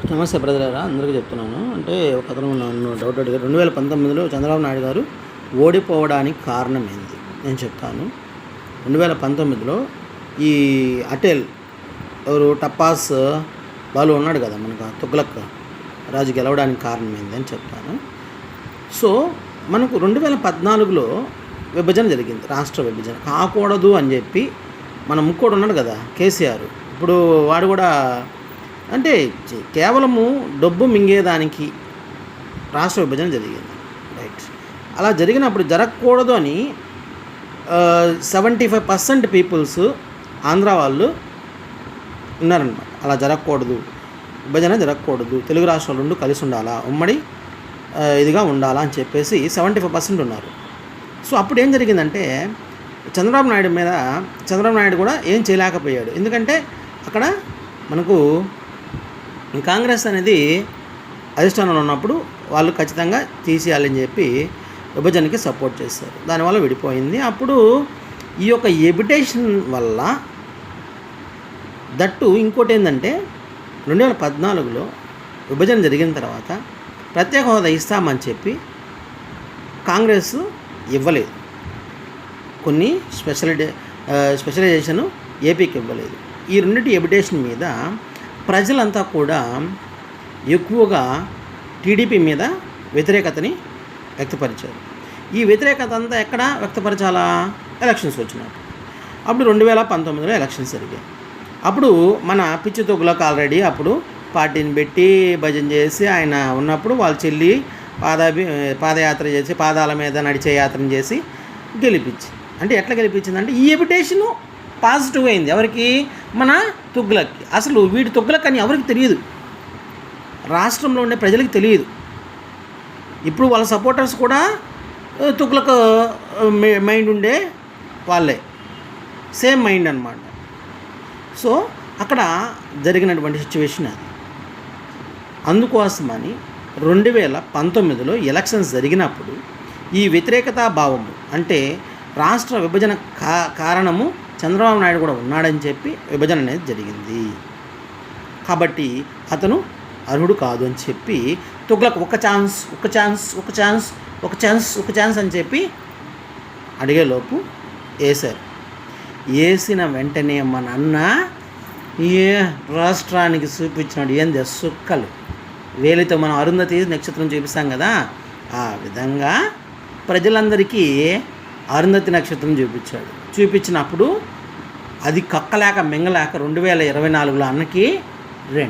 నమస్తే బ్రదరా, అందరికీ చెప్తున్నాను. అంటే ఒక అతను నన్ను డౌట్ అడిగారు, 2019లో చంద్రబాబు నాయుడు గారు ఓడిపోవడానికి కారణం ఏంది నేను చెప్తాను. 2019లో ఈ అటెల్ ఎవరు టపాస్ బాలు ఉన్నాడు కదా, మనకు తుగ్లక్ రాజు గెలవడానికి కారణం ఏంది అని చెప్తాను. సో మనకు 2014లో విభజన జరిగింది, రాష్ట్ర విభజన కాకూడదు అని చెప్పి మన ముక్కోడు ఉన్నాడు కదా కేసీఆర్. ఇప్పుడు వాడు కూడా అంటే కేవలము డబ్బు మింగేదానికి రాష్ట్ర విభజన జరిగింది, రైట్. అలా జరిగినప్పుడు జరగకూడదు అని 75% పీపుల్స్ ఆంధ్ర వాళ్ళు ఉన్నారనమాట. అలా జరగకూడదు, విభజన జరగకూడదు, తెలుగు రాష్ట్రాలు రెండు కలిసి ఉండాలా, ఉమ్మడి ఇదిగా ఉండాలా అని చెప్పేసి 75% ఉన్నారు. సో అప్పుడు ఏం జరిగిందంటే చంద్రబాబు నాయుడు కూడా ఏం చేయలేకపోయాడు. ఎందుకంటే అక్కడ మనకు కాంగ్రెస్ అనేది అధిష్టానంలో ఉన్నప్పుడు వాళ్ళు ఖచ్చితంగా తీసేయాలని చెప్పి విభజనకి సపోర్ట్ చేస్తారు, దానివల్ల విడిపోయింది. అప్పుడు ఈ యొక్క ఎబిటేషన్ వల్ల దట్టు ఇంకోటి ఏంటంటే 2014లో విభజన జరిగిన తర్వాత ప్రత్యేక హోదా ఇస్తామని చెప్పి కాంగ్రెస్ ఇవ్వలేదు, కొన్ని స్పెషలైజేషన్ ఏపీకి ఇవ్వలేదు. ఈ రెండింటి ఎబిటేషన్ మీద ప్రజలంతా కూడా ఎక్కువగా టీడీపీ మీద వ్యతిరేకతని వ్యక్తపరిచారు. ఈ వ్యతిరేకత అంతా ఎక్కడ వ్యక్తపరచాలా? ఎలక్షన్స్ వచ్చినప్పుడు. అప్పుడు 2019లో ఎలక్షన్స్ జరిగాయి. అప్పుడు మన పిచ్చి తుగ్లక్ ఆల్రెడీ అప్పుడు పార్టీని పెట్టి భజన చేసి ఆయన ఉన్నప్పుడు వాళ్ళ చెల్లి పాదయాత్ర చేసి పాదాల మీద నడిచే యాత్రను చేసి గెలిపించి, అంటే ఎట్లా గెలిపించిందంటే ఈ ఎబిటేషను పాజిటివ్ అయింది. ఎవరికి? మన తుగ్లక్కి. అసలు వీడి తుగ్లక్ అని ఎవరికి తెలియదు, రాష్ట్రంలో ఉండే ప్రజలకు తెలియదు. ఇప్పుడు వాళ్ళ సపోర్టర్స్ కూడా తుగ్లక్ మైండ్ ఉండే వాళ్ళే, సేమ్ మైండ్ అన్నమాట. సో అక్కడ జరిగినటువంటి సిచ్యువేషన్ అది. అందుకోసమని 2019లో ఎలక్షన్స్ జరిగినప్పుడు ఈ వ్యతిరేకతా భావము, అంటే రాష్ట్ర విభజన కారణము చంద్రబాబు నాయుడు కూడా ఉన్నాడని చెప్పి విభజన అనేది జరిగింది. కాబట్టి అతను అర్హుడు కాదు అని చెప్పి తుగ్లక్ ఒక ఛాన్స్ అని చెప్పి అడిగేలోపు వేశారు. వేసిన వెంటనే మన అన్న ఏ రాష్ట్రానికి చూపించినాడు, ఏంది సుక్కలు వేలితో మనం అరుంధతి నక్షత్రం చూపిస్తాం కదా, ఆ విధంగా ప్రజలందరికీ అరుంధతి నక్షత్రం చూపించినప్పుడు అది కక్కలేక మింగలేక 2024లో అన్నకి 2